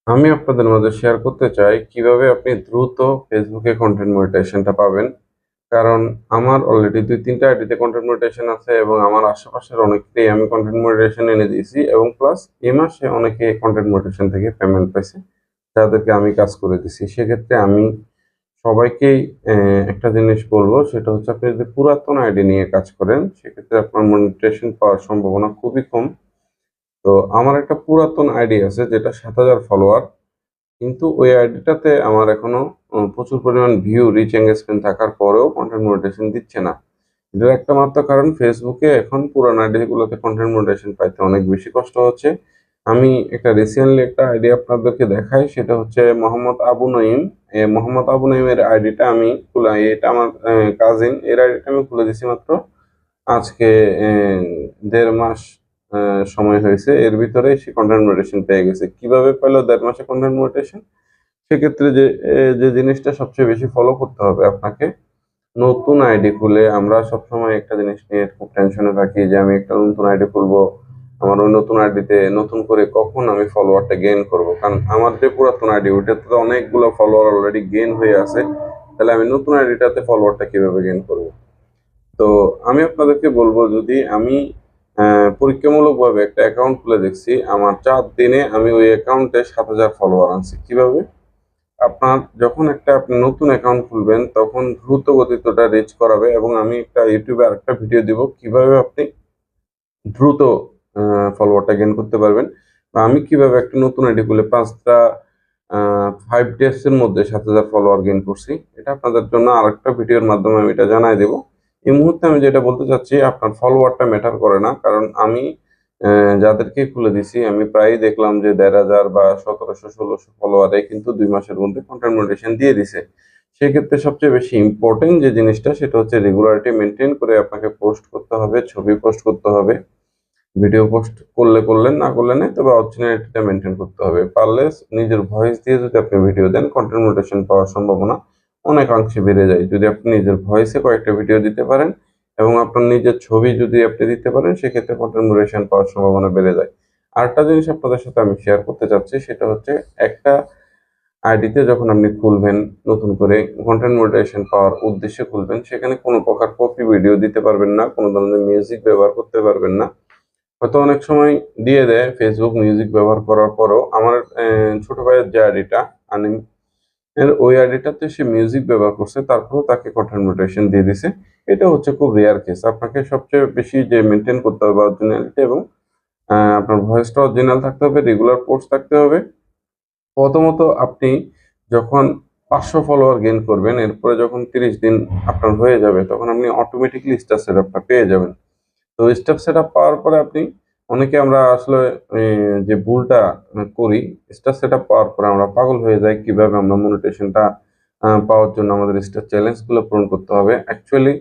আমি আপনাদের মাঝে শেয়ার করতে চাই কিভাবে আপনি দ্রুত ফেসবুকে কন্টেন্ট মনিটাইজেশনটা পাবেন। কারণ আমার অলরেডি ২-৩ টা আইডিতে কন্টেন্ট মনিটাইজেশন আছে এবং আমার আশেপাশের অনেককেই আমি কন্টেন্ট মনিটাইজেশন এনে দিয়েছি এবং প্লাস এই মাসে অনেকে কন্টেন্ট মনিটাইজেশন থেকে পেমেন্ট পাইছে, যাদেরকে আমি কাজ করে দিছি। সেক্ষেত্রে আমি সবাইকেই একটা জিনিস বলব, সেটা হচ্ছে আপনি যদি পুরাতন আইডি নিয়ে কাজ করেন, সেক্ষেত্রে আপনার মনিটাইজেশন পাওয়ার সম্ভাবনা খুবই কম। তো আমার একটা পুরাতন আইডি আছে যেটা ৭,০০০ ফলোয়ার। কিন্তু ওই আইডিটাতে আমার এখনো প্রচুর পরিমাণ ভিউ, রিচ, এনগেজমেন্ট থাকার পরেও কন্টেন্ট মনিটাইজেশন দিচ্ছে না। এটার একটা মাত্র কারণ ফেসবুকে এখন পুরানো আইডিগুলোতে কন্টেন্ট মনিটাইজেশন পাইতে অনেক বেশি কষ্ট হচ্ছে। আমি একটা রিসেন্টলি একটা আইডি আপনাদেরকে দেখাই, সেটা হচ্ছে মোহাম্মদ আবু নঈম। মোহাম্মদ আবু নঈমের আইডিটা আমি খুলে, এটা আমার কাজিন, এর আইডিটা আমি খুলে দিছি মাত্র আজকে ১.৫ মাস সময় হয়েছে। এর ভিতরেই সে কন্টেন্ট মনিটাইজেশন পেয়ে গেছে। কিভাবে পেল ১.৫ মাসে কন্টেন্ট মনিটাইজেশন? সেক্ষেত্রে যে জিনিসটা সবচেয়ে বেশি ফলো করতে হবে আপনাকে, নতুন আইডি খুলে আমরা সবসময় একটা জিনিস নিয়ে খুব টেনশনে থাকি যে আমি একটা নতুন আইডি খুলবো। আমার ওই নতুন আইডিতে নতুন করে কখন আমি ফলোয়ারটা গেইন করব। কারণ আমার যে পুরাতন আইডি ওইটাতে তো অনেকগুলো ফলোয়ার অলরেডি গেইন হয়ে আছে। তাহলে আমি নতুন আইডিটাতে ফলোয়ারটা কিভাবে গেইন করব? তো আমি আপনাদেরকে বলবো, যদি আমি পরীক্ষামূলকভাবে একটা অ্যাকাউন্ট খুলে দেখছি, আমার ৪ দিনে আমি ওই অ্যাকাউন্টে ৭,০০০ ফলোয়ার আনছি। কিভাবে? আপনার যখন আপনি নতুন অ্যাকাউন্ট খুলবেন তখন দ্রুত গতিতে ওটা রিচ করাবে এবং আমি একটা ইউটিউবে আরেকটা ভিডিও দিব কিভাবে আপনি দ্রুত ফলোয়ারটা গেইন করতে পারবেন। বা আমি কিভাবে একটা নতুন আইডি খুলে 5 ডেজ এর মধ্যে ৭,০০০ ফলোয়ার গেইন করছি। এটা আপনাদের জন্য আরেকটা ভিডিওর মাধ্যমে আমি এটা জানায় দেব। এই মুহূর্তে আমি যেটা বলতে চাচ্ছি, আপনার ফলোয়ারটা ম্যাটার করে না। কারণ আমি যাদেরকে খুলে দিছি আমি প্রায়ই দেখলাম যে ১,৫০০ বা ১৭০০-১৬০০ ফলোয়ারে কিন্তু ২ মাসের মধ্যে কন্টেন্ট মনিটাইজেশন দিয়ে দিছে। সেক্ষেত্রে সবচেয়ে বেশি ইম্পোর্টেন্ট যে জিনিসটা, সেটা হচ্ছে রেগুলারিটি মেইনটেইন করে আপনাকে পোস্ট করতে হবে, ছবি পোস্ট করতে হবে। ভিডিও পোস্ট করলে করলেন, না করলে নাই। তবে অরিজিনালিটিটা মেইনটেইন করতে হবে। পারলে নিজের ভয়েস দিয়ে যদি আপনি ভিডিও দেন, কন্টেন্ট মনিটাইজেশন পাওয়ার সম্ভাবনা অনেকাংশে বেড়ে যায়। যদি আপনি নিজের ভয়েসে কয়েকটা ভিডিও দিতে পারেন এবং আপনার নিজের ছবি যদি আপনি দিতে পারেন, সেক্ষেত্রে কন্টেন্ট মনিটাইজেশন পাওয়ার সম্ভাবনা বেড়ে যায়। আরেকটা জিনিস আপনাদের সাথে আমি শেয়ার করতে চাচ্ছি, সেটা হচ্ছে একটা আইডিতে যখন আপনি খুলবেন নতুন করে, কন্টেন্ট মনিটাইজেশন পাওয়ার উদ্দেশ্যে খুলবেন, সেখানে কোনো প্রকার কপি ভিডিও দিতে পারবেন না, কোনো ধরনের মিউজিক ব্যবহার করতে পারবেন না। হয়তো অনেক সময় দিয়ে দেয় ফেসবুক মিউজিক ব্যবহার করার পরও। আমার ছোট ভাইয়ের যে আইডিটা, আনিম এর ওই আইডিটাতে সে মিউজিক ব্যবহার করছে, তারপরেও তাকে কন্টেন্ট মনিটাইজেশন দিয়ে দিছে। এটা হচ্ছে খুব রেয়ার কেস। আপনাকে সবচেয়ে বেশি যে মেইনটেইন করতে হবে অরিজিনালিটি এবং আপনার ভয়েসটা অরিজিনাল থাকতে হবে, রেগুলার পোস্ট থাকতে হবে। প্রথমত আপনি যখন ৫০০ ফলোয়ার গেইন করবেন, এরপরে যখন ৩০ দিন আপনার হয়ে যাবে, তখন আপনি অটোমেটিক্যালি স্টার সেটআপটা পেয়ে যাবেন। তো স্টেপ সেটআপ পাওয়ার পরে আপনি, অনেকে আমরা আসলে যে ভুলটা করি, স্টার সেটআপ পাওয়ার পরে আমরা পাগল হয়ে যাই কিভাবে আমরা মনিটাইজেশনটা পাওয়ার জন্য আমাদের স্টার চ্যালেঞ্জগুলো পূরণ করতে হবে। অ্যাকচুয়ালি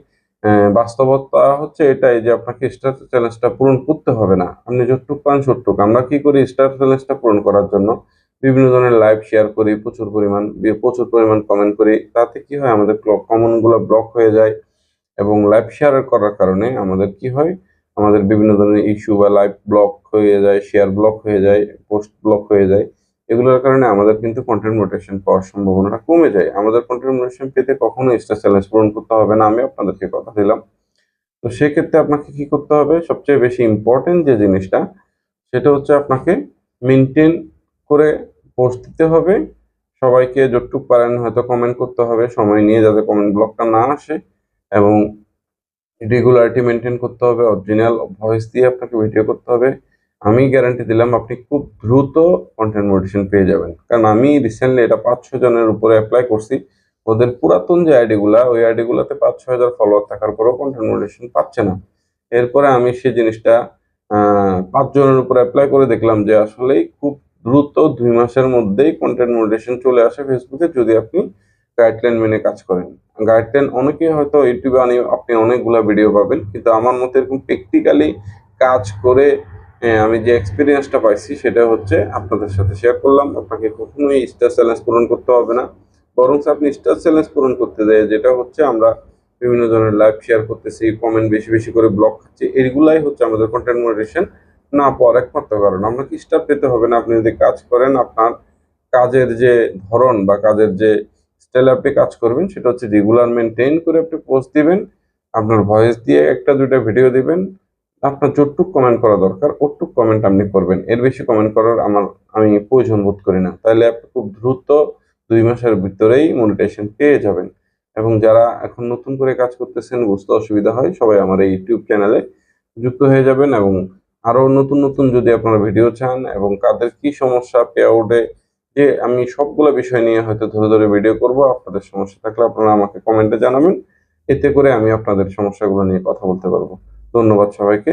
বাস্তবতা হচ্ছে এটাই যে আপনাকে স্টার চ্যালেঞ্জটা পূরণ করতে হবে না। আপনি যতটুক পান ততটুক। আমরা কি করি স্টার চ্যালেঞ্জটা পূরণ করার জন্য? বিভিন্ন ধরনের লাইভ শেয়ার করি, প্রচুর পরিমাণ কমেন্ট করি। তাতে কি হয়, আমাদের কমেন্টগুলো ব্লক হয়ে যায় এবং লাইভ শেয়ার করার কারণে আমাদের কি হয়, আমাদের বিভিন্ন ধরনের ইস্যু বা লাইভ ব্লক হয়ে যায়, শেয়ার ব্লক হয়ে যায়, পোস্ট ব্লক হয়ে যায়। এগুলোর কারণে আমাদের কিন্তু কন্টেন্ট মনিটাইজেশন পাওয়ার সম্ভাবনাটা কমে যায়। আমাদের কন্টেন্ট মনিটাইজেশন পেতে কখনোই স্টার চ্যালেঞ্জ পূরণ করতে হবে না, আমি আপনাদেরকে কথা দিলাম। তো সেক্ষেত্রে আপনাকে কি করতে হবে? সবচেয়ে বেশি ইম্পোর্টেন্ট যে জিনিসটা, সেটা হচ্ছে আপনাকে মেইনটেইন করে পোস্ট দিতে হবে। সবাইকে যতটুক পারেন হয়তো কমেন্ট করতে হবে সময় নিয়ে, যাতে কমেন্ট ব্লকটা না আসে এবং রেগুলারিটি মেইনটেইন করতে হবে। অরিজিনাল ভয়েস দিয়ে আপনাকে ভিডিও করতে হবে। আমি গ্যারান্টি দিলাম আপনি খুব দ্রুত কন্টেন্ট মনিটাইজেশন পেয়ে যাবেন। কারণ আমি রিসেন্টলি এটা ৫-৬ জনের উপরে এপ্লাই করছি। ওদের পুরাতন যে আইডিগুলা, ওই আইডিগুলাতে ৫-৬ হাজার ফলোয়ার থাকার পরেও কন্টেন্ট মনিটাইজেশন পাচ্ছে না। এরপরে আমি সেই জিনিসটা ৫ জনের উপরে এপ্লাই করে দেখলাম যে আসলেই খুব দ্রুত ২ মাসের মধ্যেই কন্টেন্ট মনিটাইজেশন চলে আসে ফেসবুকে, যদি আপনি গাইডলাইন মেনে কাজ করেন। গাইডলাইন অনেকে হয়তো ইউটিউবে আপনি অনেকগুলা ভিডিও পাবেন। কিন্তু আমার মতে এরকম প্র্যাকটিক্যালি কাজ করে আমি যে এক্সপেরিয়েন্সটা পাইছি, সেটা হচ্ছে আপনাদের সাথে শেয়ার করলাম। আপনাকে কখনোই স্টার চ্যালেঞ্জ পূরণ করতে হবে না। বরঞ্চ আপনি স্টার চ্যালেঞ্জ পূরণ করতে যেয়ে যেটা হচ্ছে, আমরা বিভিন্ন ধরনের লাইভ শেয়ার করতেছি, কমেন্ট বেশি, বেশি করে ব্লক খাচ্ছি। এগুলাই হচ্ছে আমাদের কন্টেন্ট মনিটাইজেশন না পাওয়ার একমাত্র কারণ। আপনাকে স্টার পেতে হবে না। আপনি যদি কাজ করেন, আপনার কাজের যে ধরন বা কাজের যে স্টাইল আপনি কাজ করবেন সেটা হচ্ছে রেগুলার মেনটেন করে আপনি পোস্ট দিবেন, আপনার ভয়েস দিয়ে একটা দুইটা ভিডিও দিবেন, আপনার যতটুক কমেন্ট করা দরকার ওটুক কমেন্ট আপনি করবেন, এর বেশি কমেন্ট করার আমি প্রয়োজন বোধ করি না। তাহলে আপনি খুব দ্রুত 2 মাসের ভিতরেই মনিটাইজেশন পেয়ে যাবেন। এবং যারা এখন নতুন করে কাজ করতেছেন, বুঝতে অসুবিধা হয়, সবাই আমার এই ইউটিউব চ্যানেলে যুক্ত হয়ে যাবেন। এবং আরো নতুন নতুন যদি আপনারা ভিডিও চান এবং কাদের কি সমস্যা পে আউটে, যে আমি সবগুলো বিষয় নিয়ে হয়তো ধরে ধরে ভিডিও করব, আপনাদের সমস্যা থাকলে আপনারা আমাকে কমেন্টে জানাবেন, এতে করে আমি আপনাদের সমস্যাগুলো নিয়ে কথা বলতে পারবো। ধন্যবাদ সবাইকে।